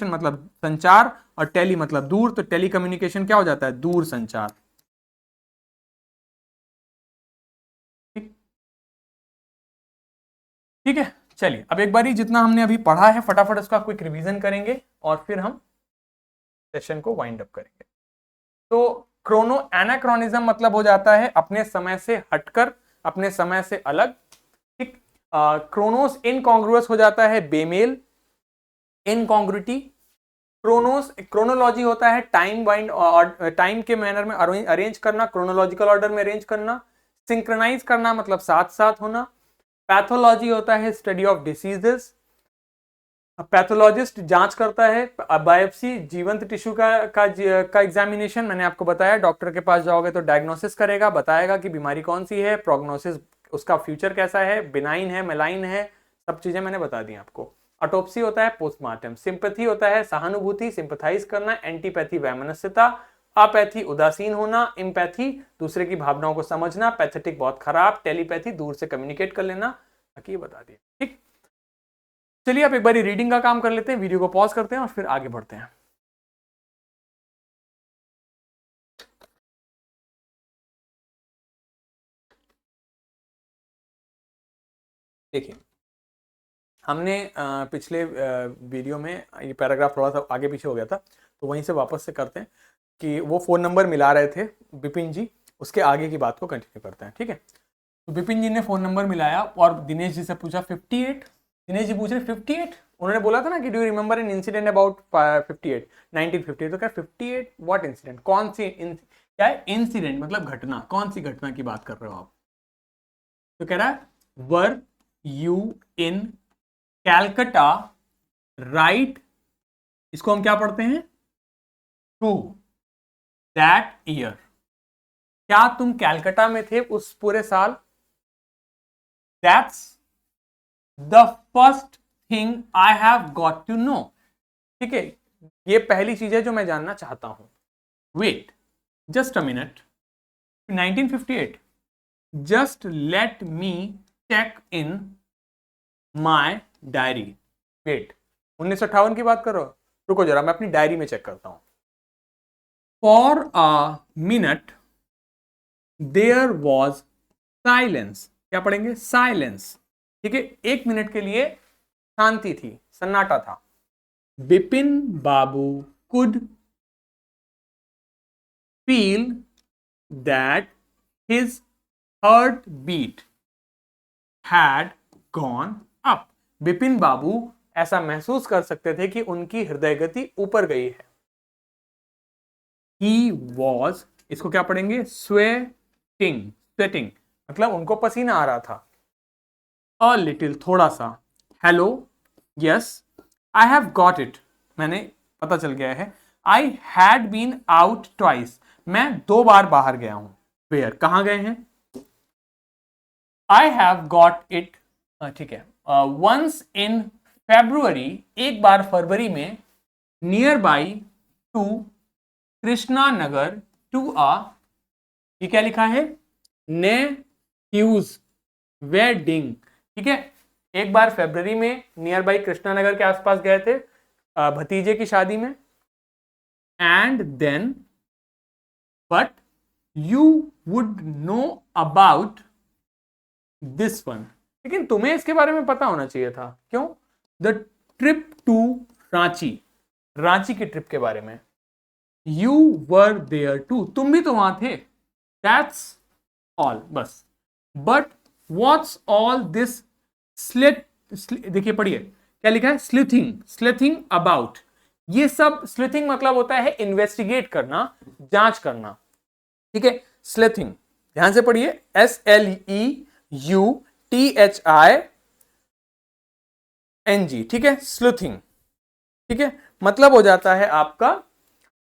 मतलब संचार, और टेली मतलब दूर, तो टेली कम्युनिकेशन क्या हो जाता है? दूर संचार। ठीक, ठीक है, चलिए अब एक बारी जितना हमने अभी पढ़ा है फटाफट उसका क्विक रिवीजन करेंगे और फिर हम सेशन को वाइंड अप करेंगे। तो क्रोनो एनाक्रोनिज्म मतलब हो जाता है अपने समय से हटकर, अपने समय से अलग। ठीक, क्रोनोस इनकॉन्ग्रुअस हो जाता है बेमेल, इनकॉन्ग्रुइटी। क्रोनोस, क्रोनोलॉजी होता है टाइम वाइंड और टाइम के मैनर में अरेंज करना, क्रोनोलॉजिकल ऑर्डर में अरेंज करना। सिंक्रोनाइज करना मतलब साथ साथ होना। पैथोलॉजी होता है स्टडी ऑफ डिसीजेस। पैथोलॉजिस्ट जांच करता है, बायोप्सी जीवंत टिश्यू का एग्जामिनेशन। मैंने आपको बताया डॉक्टर के पास जाओगे तो डायग्नोसिस करेगा, बताएगा कि बीमारी कौन सी है, प्रोग्नोसिस उसका फ्यूचर कैसा है, बिनाइन है, मेलाइन है, सब चीजें मैंने बता दी आपको। ऑटोप्सी होता है पोस्टमार्टम। सिंपैथी होता है सहानुभूति, सिंपैथाइज करना। एंटीपैथी वैमनस्यता। अपैथी उदासीन होना। इम्पैथी दूसरे की भावनाओं को समझना। पैथेटिक बहुत खराब। टेलीपैथी दूर से कम्युनिकेट कर लेना। बाकी ये बता दिया। ठीक, चलिए आप एक बार रीडिंग का काम कर लेते हैं, वीडियो को पॉज करते हैं और फिर आगे बढ़ते हैं। देखिए, हमने पिछले वीडियो में ये पैराग्राफ थोड़ा सा आगे पीछे हो गया था, तो वहीं से वापस से करते हैं कि वो फोन नंबर मिला रहे थे विपिन जी, उसके आगे की बात को कंटिन्यू करते हैं। ठीक है, तो विपिन जी ने फोन नंबर मिलाया और दिनेश जी से पूछा 58। दिनेश जी पूछ रहे 58, उन्होंने बोला था ना कि do you remember an incident about 58 1958, तो क्या 58 व्हाट इंसिडेंट, कौन सी क्या है इंसिडेंट मतलब घटना, कौन सी घटना की बात कर रहे हो आप? तो कह रहा है were you in Calcutta right, इसको हम क्या पढ़ते हैं? टू दैट ईयर, क्या तुम कैलकटा में थे उस पूरे साल? That's the first thing I have got to know. ठीक है, ये पहली चीज है जो मैं जानना चाहता हूं। Wait just a minute, 1958, just let me check in my diary. Wait, 1958 की बात कर रहे हो? रुको जरा, मैं अपनी डायरी में चेक करता हूं। For a minute there was silence, क्या पढ़ेंगे? साइलेंस। ठीक है, एक मिनट के लिए शांति थी, सन्नाटा था। Bipin Babu could feel that his heartbeat had gone up. Bipin Babu ऐसा महसूस कर सकते थे कि उनकी हृदय गति ऊपर गई है। He was, इसको क्या पढ़ेंगे, स्वेटिंग मतलब उनको पसीना आ रहा था। A little, थोड़ा सा। Hello, yes, I have got it, मैंने, पता चल गया है। I had been out twice, मैं 2 बार बाहर गया हूं। Where, कहां गए हैं? I have got it, ठीक है, once in February, एक बार फरवरी में, nearby to Krishna Nagar to आ, ये क्या लिखा है, ने ह्यूज वेडिंग, ठीक है, एक बार फरवरी में नियर बाई कृष्णा नगर के आसपास गए थे भतीजे की शादी में। And then but you would know about this one, लेकिन तुम्हें इसके बारे में पता होना चाहिए था। क्यों? The trip to Ranchi, Ranchi की ट्रिप के बारे में। You were there too, तुम भी तो वहां थे। That's all, बस। But what's all this देखिए पढ़िए क्या लिखा है, sleuthing about, ये सब sleuthing मतलब होता है इन्वेस्टिगेट करना, जांच करना, ठीक है। sleuthing, ध्यान से पढ़िए, SLEUTHING, ठीक है, sleuthing, ठीक है, मतलब हो जाता है आपका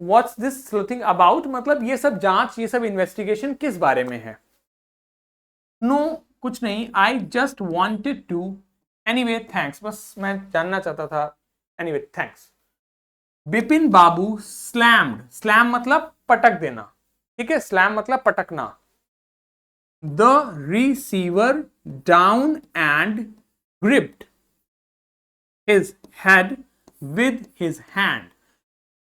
What's this sleuthing about, मतलब ये सब जांच, ये सब इन्वेस्टिगेशन किस बारे में है। नो, कुछ नहीं, I just wanted to, anyway thanks, बस मैं जानना चाहता था, anyway thanks। Bipin Babu slam मतलब पटक देना, ठीक है, स्लैम मतलब पटकना। The receiver down and gripped his head with his hand,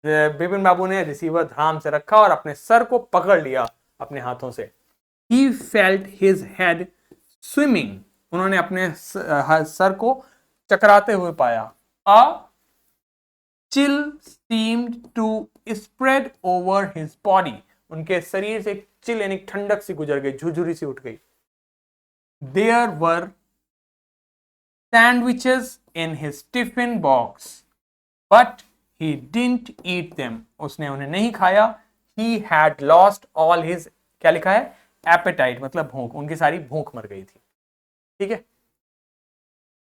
Bipin Babu ने रिसीवर धाम से रखा और अपने सर को पकड़ लिया अपने हाथों से। He felt his head swimming, उन्होंने अपने सर को चकराते हुए पाया। A chill seemed to spread over his body, उनके शरीर से एक चिल यानी ठंडक सी गुजर गई, झुरझुरी सी उठ गई। There were sandwiches in his tiffin box, but he didn't eat them, उसने उन्हें नहीं खाया। He had lost all his, क्या लिखा है, appetite मतलब भूख, उनकी सारी भूख मर गई थी, ठीक है।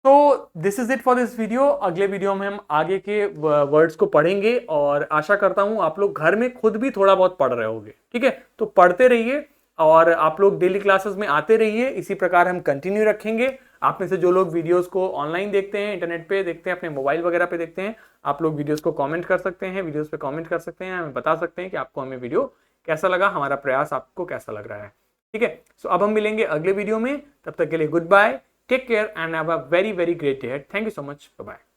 तो this is it for this video. अगले वीडियो में हम आगे के वर्ड्स को पढ़ेंगे और आशा करता हूं आप लोग घर में खुद भी थोड़ा बहुत पढ़ रहे होंगे, ठीक है। तो पढ़ते रहिए और आप लोग डेली क्लासेस में आते रहिए, इसी प्रकार हम कंटिन्यू रखेंगे। आप में से जो लोग वीडियोस को ऑनलाइन देखते हैं, इंटरनेट पे देखते हैं, अपने मोबाइल वगैरह पे देखते हैं, आप लोग वीडियोस को कमेंट कर सकते हैं, वीडियोस पे कमेंट कर सकते हैं, हमें बता सकते हैं कि आपको हमें वीडियो कैसा लगा, हमारा प्रयास आपको कैसा लग रहा है, ठीक है। सो अब हम मिलेंगे अगले वीडियो में, तब तक के लिए goodbye, take care and have a very very great day. Thank you so much, bye bye.